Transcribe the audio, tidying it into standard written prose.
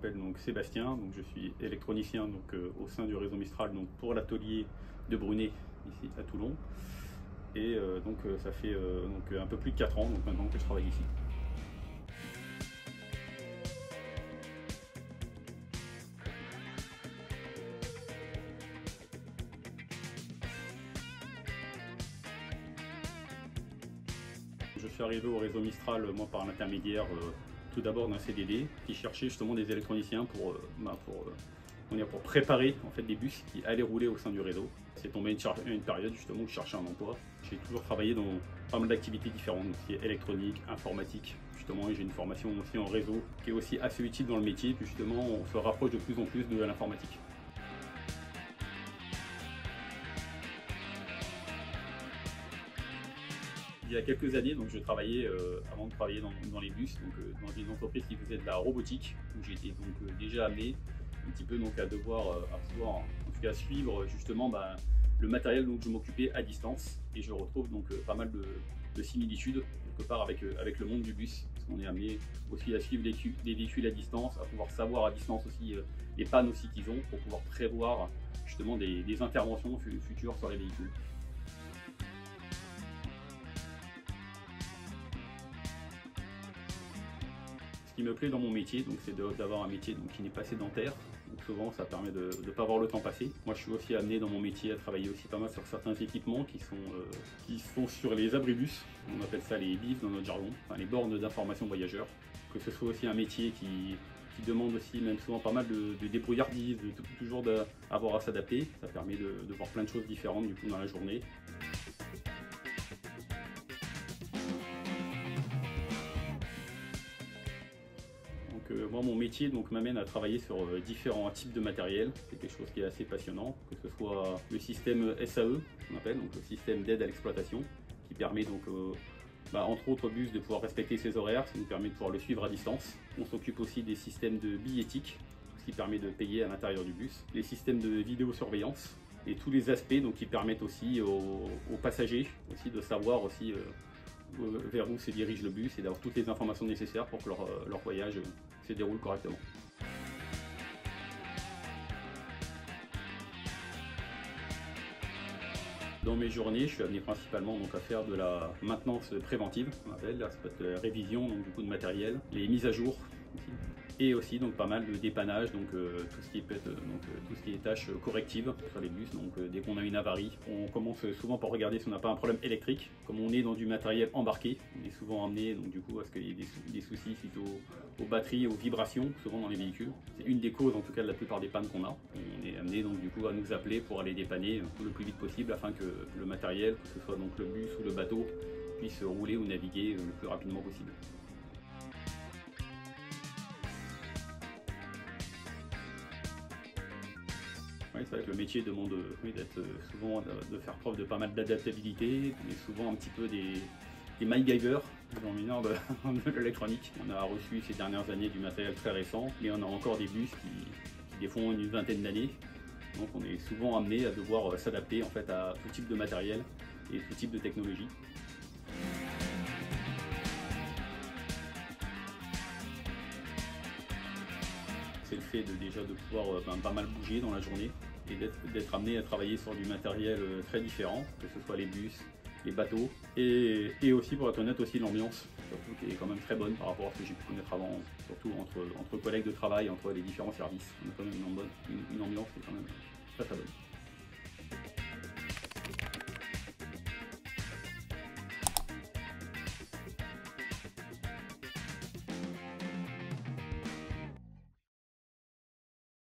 m'appelle donc Sébastien, donc je suis électronicien donc, au sein du réseau Mistral donc, pour l'atelier de Brunet ici à Toulon. Et ça fait un peu plus de 4 ans donc, maintenant que je travaille ici. Je suis arrivé au réseau Mistral moi par l'intermédiaire tout d'abord d'un CDD qui cherchait justement des électroniciens pour préparer en fait, des bus qui allaient rouler au sein du réseau. C'est tombé une période justement où je cherchais un emploi. J'ai toujours travaillé dans pas mal d'activités différentes, donc qui est électronique, informatique, justement, et j'ai une formation aussi en réseau qui est aussi assez utile dans le métier, puis justement on se rapproche de plus en plus de l'informatique. Il y a quelques années, donc je travaillais, avant de travailler dans les bus, donc, dans une entreprise qui faisait de la robotique, où j'étais donc déjà amené un petit peu donc, à pouvoir en tout cas suivre justement le matériel dont je m'occupais à distance, et je retrouve donc pas mal de similitudes quelque part avec le monde du bus, parce qu'on est amené aussi à suivre les véhicules à distance, à pouvoir savoir à distance aussi les pannes aussi qu'ils ont pour pouvoir prévoir justement des interventions futures sur les véhicules. Ce qui me plaît dans mon métier, c'est d'avoir un métier qui n'est pas sédentaire. Donc souvent, ça permet de ne pas voir le temps passer. Moi, je suis aussi amené dans mon métier à travailler aussi pas mal sur certains équipements qui sont sur les abribus. On appelle ça les BIV dans notre jargon, enfin, les bornes d'information voyageurs. Que ce soit aussi un métier qui demande aussi même souvent pas mal de débrouillardise, de toujours avoir à s'adapter. Ça permet de voir plein de choses différentes du coup dans la journée. Moi, mon métier m'amène à travailler sur différents types de matériel. C'est quelque chose qui est assez passionnant, que ce soit le système SAE, qu'on appelle, donc le système d'aide à l'exploitation, qui permet donc, entre autres bus de pouvoir respecter ses horaires, ça nous permet de pouvoir le suivre à distance. On s'occupe aussi des systèmes de billettique, ce qui permet de payer à l'intérieur du bus, les systèmes de vidéosurveillance et tous les aspects donc, qui permettent aussi aux passagers aussi de savoir aussi vers où se dirige le bus et d'avoir toutes les informations nécessaires pour que leur voyage se déroule correctement. Dans mes journées, je suis amené principalement à faire de la maintenance préventive, on appelle, ça peut être la révision du coup, de matériel, les mises à jour aussi. Et aussi pas mal de dépannage, tout ce qui peut être tout ce qui est tâches correctives sur les bus. Dès qu'on a une avarie, on commence souvent par regarder si on n'a pas un problème électrique. Comme on est dans du matériel embarqué, on est souvent amené à ce qu'il y ait des soucis suite aux batteries, aux vibrations, souvent dans les véhicules. C'est une des causes en tout cas de la plupart des pannes qu'on a. On est amené à nous appeler pour aller dépanner le plus vite possible afin que le matériel, que ce soit le bus ou le bateau, puisse rouler ou naviguer le plus rapidement possible. Oui, c'est vrai que le métier demande d'être souvent de faire preuve de pas mal d'adaptabilité. On est souvent un petit peu des MacGyver dans le mineur de l'électronique. On a reçu ces dernières années du matériel très récent et on a encore des bus qui des fois ont une vingtaine d'années. Donc on est souvent amené à devoir s'adapter en fait à tout type de matériel et tout type de technologie. C'est le fait de pouvoir pas mal bouger dans la journée et d'être amené à travailler sur du matériel très différent, que ce soit les bus, les bateaux, et aussi pour être honnête aussi l'ambiance, surtout qui est quand même très bonne par rapport à ce que j'ai pu connaître avant, surtout entre collègues de travail, entre les différents services. On a quand même une ambiance qui est quand même très très bonne.